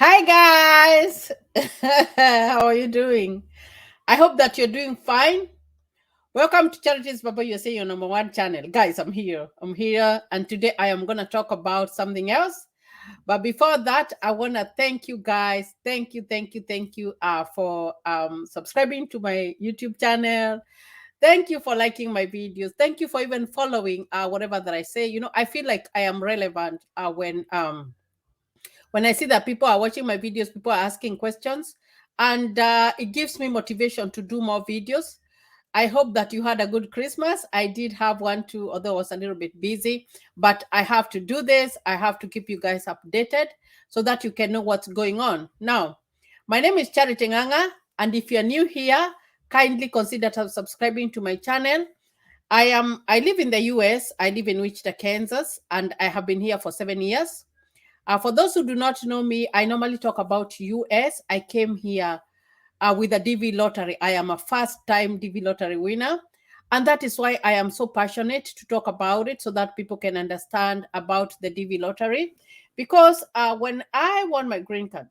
Hi guys, how are you doing? I hope that you're doing fine. Welcome to Charities Papa USA, your number one channel. Guys, I'm here. And today I am gonna talk about something else. But before that, I wanna thank you guys. Thank you for subscribing to my YouTube channel. Thank you for liking my videos. Thank you for even following whatever that I say. I feel like I am relevant when I see that people are watching my videos, people are asking questions, and it gives me motivation to do more videos. I hope that you had a good Christmas. I did have one too, although I was a little bit busy, but I have to do this. I have to keep you guys updated so that you can know what's going on. Now, my name is Charity Nganga, and if you're new here, kindly consider subscribing to my channel. I live in the US. I live in Wichita, Kansas, and I have been here for 7 years. For those who do not know me, I normally talk about US. I came here with a DV lottery. I am a first-time DV lottery winner. And that is why I am so passionate to talk about it so that people can understand about the DV lottery. Because when I won my green card,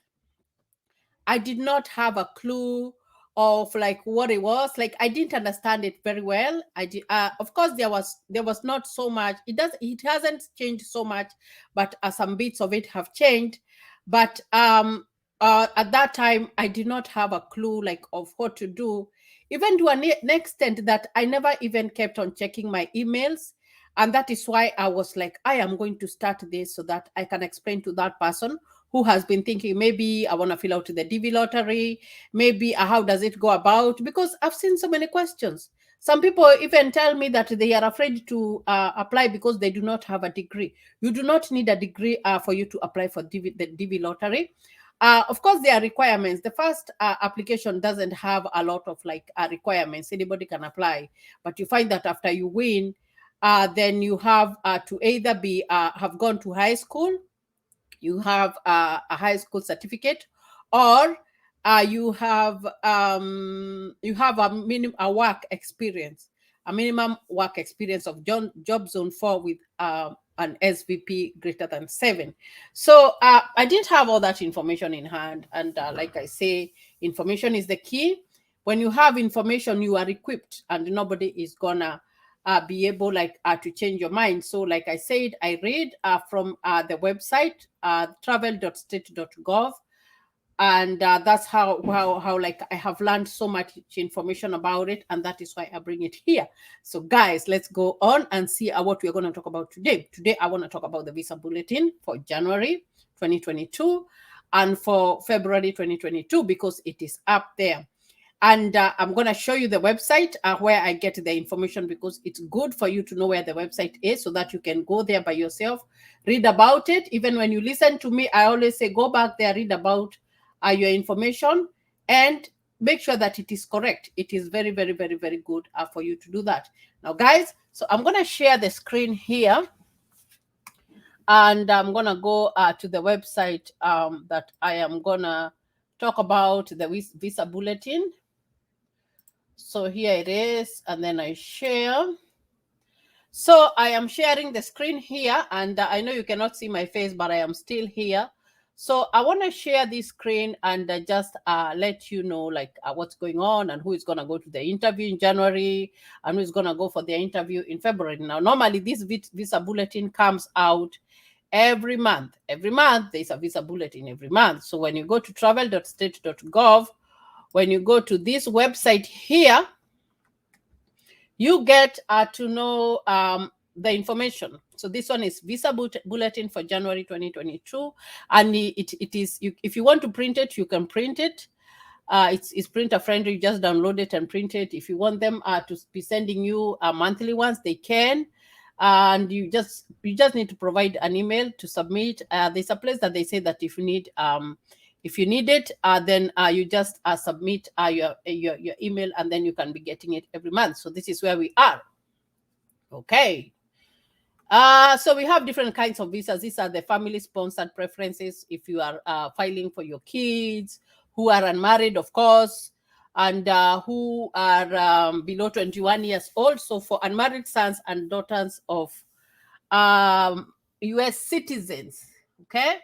I did not have a clue of like what it was. Like I didn't understand it very well. I did, of course, there was not so much. It hasn't changed so much, but some bits of it have changed. But at that time, I did not have a clue like of what to do. Even to an extent that I never even kept on checking my emails. And that is why I was like, I am going to start this so that I can explain to that person who has been thinking maybe I want to fill out the DV lottery, maybe how does it go about? Because I've seen so many questions. Some people even tell me that they are afraid to apply because they do not have a degree. You do not need a degree for you to apply for the DV lottery. Of course, there are requirements. The first application doesn't have a lot of like requirements. Anybody can apply, but you find that after you win, then you have to either be have gone to high school, you have a high school certificate, or you have a work experience, a minimum work experience of job zone 4 with an SVP greater than 7. So I didn't have all that information in hand, and like I say, information is the key. When you have information, you are equipped, and nobody is gonna be able like to change your mind. So like I said, I read from the website travel.state.gov, and that's how like I have learned so much information about it, and that is why I bring it here. So guys, let's go on and see what we're going to talk about today. I want to talk about the Visa Bulletin for January 2022 and for February 2022 because it is up there. And I'm going to show you the website where I get the information, because it's good for you to know where the website is so that you can go there by yourself, read about it. Even when you listen to me, I always say go back there, read about your information, and make sure that it is correct. It is very, very, very, very good for you to do that. Now, guys, so I'm going to share the screen here, and I'm going to go to the website that I am going to talk about, the Visa Bulletin. So here it is, and then I share. So I am sharing the screen here, and I know you cannot see my face, but I am still here. So I want to share this screen and just let you know like what's going on and who is going to go to the interview in January and who is going to go for the interview in February. Now, normally this Visa Bulletin comes out every month. Every month there's a Visa Bulletin every month. So when you go to travel.state.gov, when you go to this website here, you get to know the information. So this one is Visa Bulletin for January 2022, and it is if you want to print it, you can print it. It's printer friendly. You just download it and print it. If you want them to be sending you monthly ones, they can. And you just need to provide an email to submit. There's a place that they say that if you need it, then you just submit your email, and then you can be getting it every month. So this is where we are. Okay. So we have different kinds of visas. These are the family-sponsored preferences. If you are filing for your kids who are unmarried, of course, and who are below 21 years old. So for unmarried sons and daughters of U.S. citizens, okay?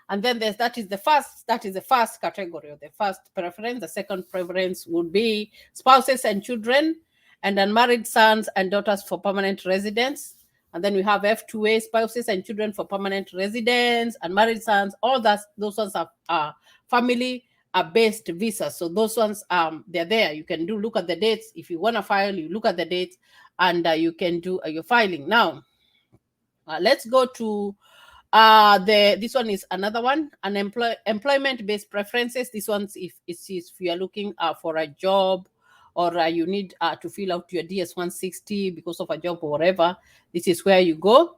And then that is the first category, or the first preference. The second preference would be spouses and children and unmarried sons and daughters for permanent residence. And then we have F2A, spouses and children for permanent residence, unmarried sons. All those ones are family based visas. So those ones, they're there. You can look at the dates. If you want to file, you look at the dates, and you can do your filing. Now, let's go to this one is another one, employment based preferences. This one's if you are looking for a job, or you need to fill out your DS-160 because of a job or whatever. This is where you go.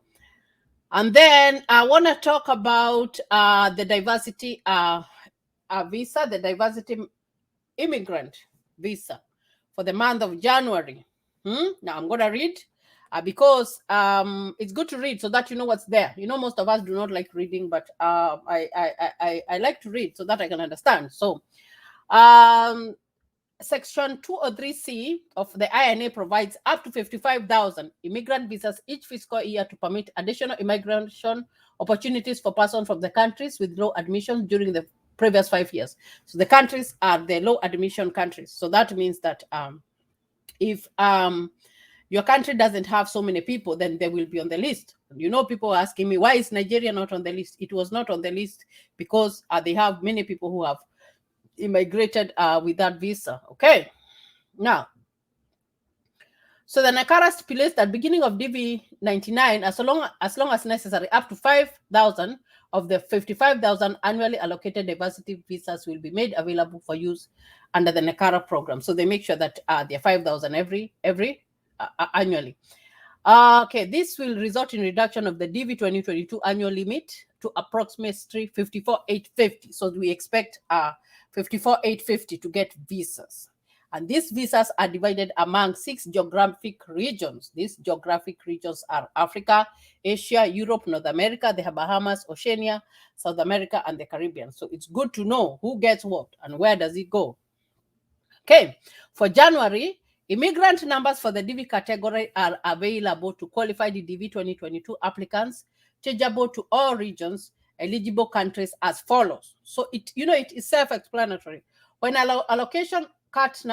And then I want to talk about the diversity visa, the diversity immigrant visa for the month of January. Now I'm going to read because it's good to read so that you know what's there. You know, most of us do not like reading, but I like to read so that I can understand. So Section 203C of the INA provides up to 55,000 immigrant visas each fiscal year to permit additional immigration opportunities for persons from the countries with low admissions during the previous 5 years. So the countries are the low admission countries. So that means that if your country doesn't have so many people, then they will be on the list. You know, people are asking me, why is Nigeria not on the list? It was not on the list because they have many people who have immigrated with that visa. Okay. Now, so the NACARA stipulates that beginning of DV 99, as long as necessary, up to 5,000 of the 55,000 annually allocated diversity visas will be made available for use under the NACARA program. So they make sure that there are 5,000 every annually. Okay, this will result in reduction of the DV 2022 annual limit to approximately 54,850. So we expect 54,850 to get visas. And these visas are divided among 6 geographic regions. These geographic regions are Africa, Asia, Europe, North America, the Bahamas, Oceania, South America, and the Caribbean. So it's good to know who gets what and where does it go. Okay, for January, immigrant numbers for the DV category are available to qualified DV 2022 applicants, changeable to all regions, eligible countries as follows. So it is self-explanatory. When allocation cut-off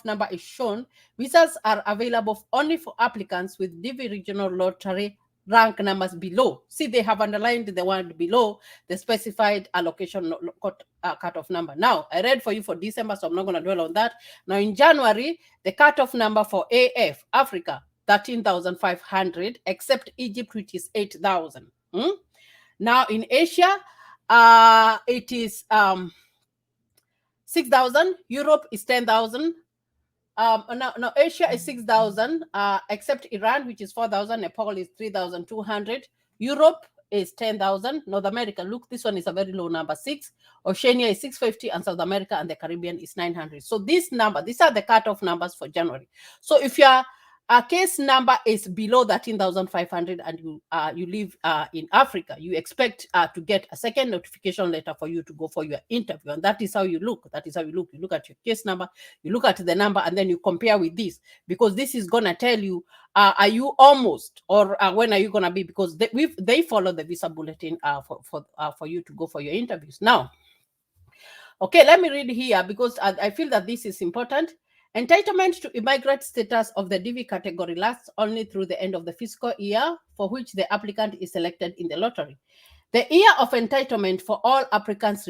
number is shown, visas are available only for applicants with DV regional lottery rank numbers below. See, they have underlined the one below the specified allocation cut-off number. Now, I read for you for December, so I'm not going to dwell on that. Now, in January, the cut-off number for AF, Africa, 13,500, except Egypt, which is 8,000. Now, in Asia, it is 6,000. Europe is 10,000. Now Asia is 6,000, except Iran, which is 4,000. Nepal is 3,200. Europe is 10,000. North America, look, this one is a very low number, 6. Oceania is 650, and South America and the Caribbean is 900. So these are the cutoff numbers for January. So if your case number is below 13,500 and you live in Africa, you expect to get a second notification letter for you to go for your interview. And that is how you look. You look at your case number, you look at the number, and then you compare with this, because this is going to tell you, are you almost, or when are you going to be, because they follow the Visa Bulletin for you to go for your interviews. Now, okay, let me read here because I feel that this is important. Entitlement to immigrant status of the DV category lasts only through the end of the fiscal year for which the applicant is selected in the lottery. The year of entitlement for all applicants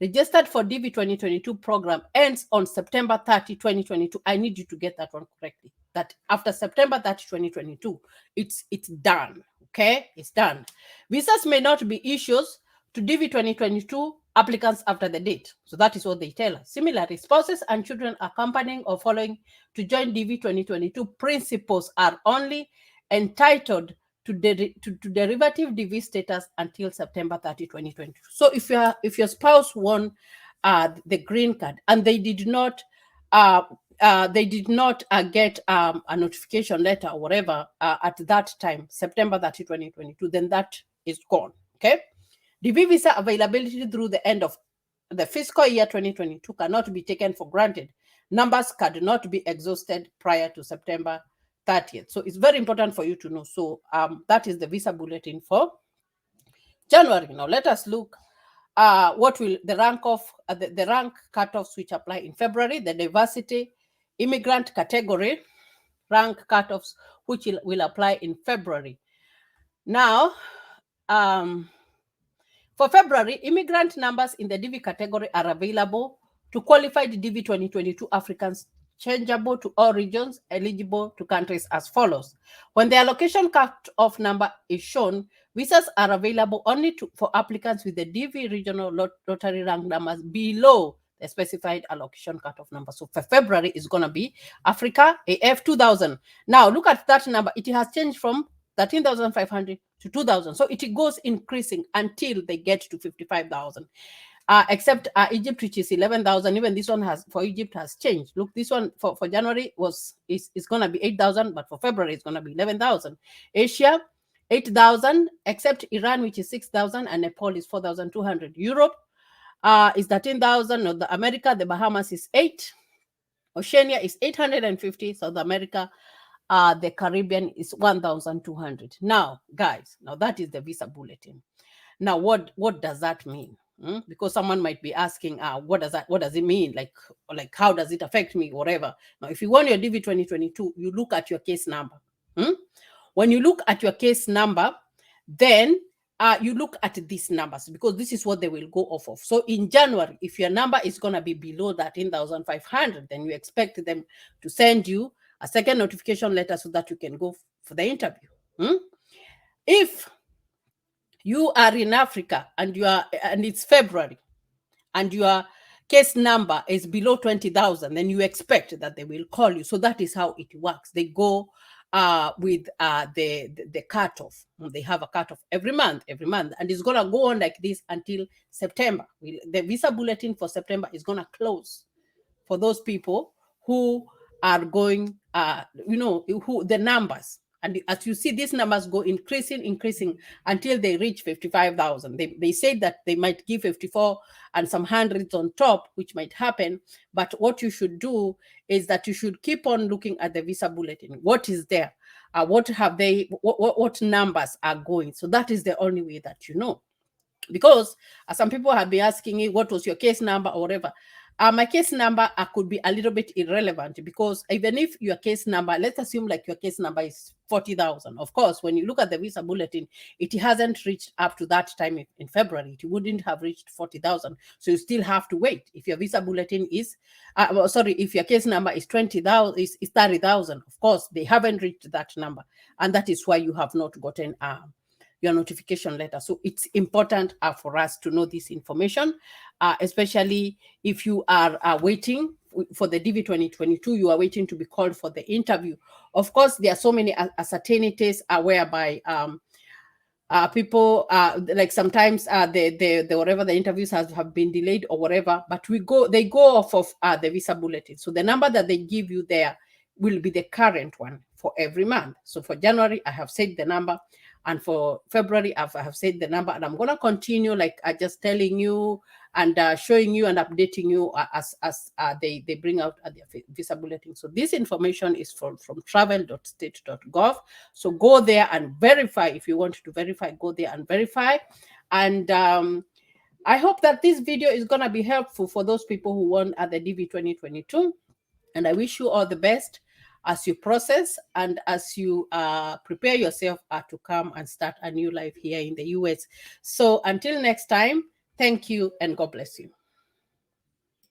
registered for DV 2022 program ends on September 30, 2022. I need you to get that one correctly. That after September 30, 2022, it's done. Okay, it's done. Visas may not be issued to DV 2022 applicants after the date. So that is what they tell us. Similarly, spouses and children accompanying or following to join DV 2022 principals are only entitled to derivative DV status until September 30, 2022. So if your spouse won the green card and they did not get a notification letter or whatever at that time, September 30, 2022, then that is gone. Okay. DV visa availability through the end of the fiscal year 2022 cannot be taken for granted. Numbers cannot be exhausted prior to September 30th. So it's very important for you to know. So that is the Visa Bulletin for January. Now let us look what will the rank of the rank cutoffs which apply in February, the diversity immigrant category rank cutoffs which will apply in February. Now, for February, immigrant numbers in the DV category are available to qualified DV 2022 Africans changeable to all regions, eligible to countries as follows. When the allocation cut-off number is shown, visas are available only for applicants with the DV regional lottery rank numbers below the specified allocation cut-off number. So for February, it's going to be Africa AF 2000. Now, look at that number. It has changed from 13,500 to 2,000. So it goes increasing until they get to 55,000. Except Egypt, which is 11,000. Even this one has for Egypt has changed. Look, this one for January is going to be 8,000, but for February it's going to be 11,000. Asia, 8,000, except Iran, which is 6,000, and Nepal is 4,200. Europe is 13,000. North America, the Bahamas is 8. Oceania is 850. South America, the Caribbean is 1,200. Now, guys, now that is the visa bulletin. Now, what does that mean? Because someone might be asking, what does it mean? Like how does it affect me? Whatever. Now, if you want your DV 2022, you look at your case number. When you look at your case number, then you look at these numbers, because this is what they will go off of. So in January, if your number is going to be below 13,500, then you expect them to send you a second notification letter so that you can go for the interview. If you are in Africa and it's February and your case number is below 20,000, then you expect that they will call you. So that is how it works. They go with the cutoff. They have a cutoff every month, and it's gonna go on like this until September. The visa bulletin for September is gonna close for those people who are going, who the numbers. And as you see, these numbers go increasing until they reach 55,000. They say that they might give 54 and some hundreds on top, which might happen. But what you should do is that you should keep on looking at the visa bulletin. What is there? What numbers are going? So that is the only way that you know. Because some people have been asking me, what was your case number or whatever. My case number could be a little bit irrelevant, because even if your case number, let's assume like your case number is 40,000. Of course, when you look at the visa bulletin, it hasn't reached up to that time in February. It wouldn't have reached 40,000. So you still have to wait. If your visa bulletin is, if your case number is 20,000, is 30,000, of course, they haven't reached that number. And that is why you have not gotten your notification letter. So it's important for us to know this information, especially if you are waiting for the DV 2022, you are waiting to be called for the interview. Of course, there are so many uncertainties whereby people like sometimes the whatever the interviews have been delayed or whatever, but they go off of the visa bulletin. So the number that they give you there will be the current one for every month. So for January, I have said the number, and for February, I have said the number, and I'm going to continue like just telling you and showing you and updating you as they bring out their visa bulletin. So this information is from travel.state.gov. So go there and verify. If you want to verify, go there and verify. And I hope that this video is going to be helpful for those people who want the DV 2022. And I wish you all the best as you process and as you prepare yourself to come and start a new life here in the US. So until next time, thank you and God bless you.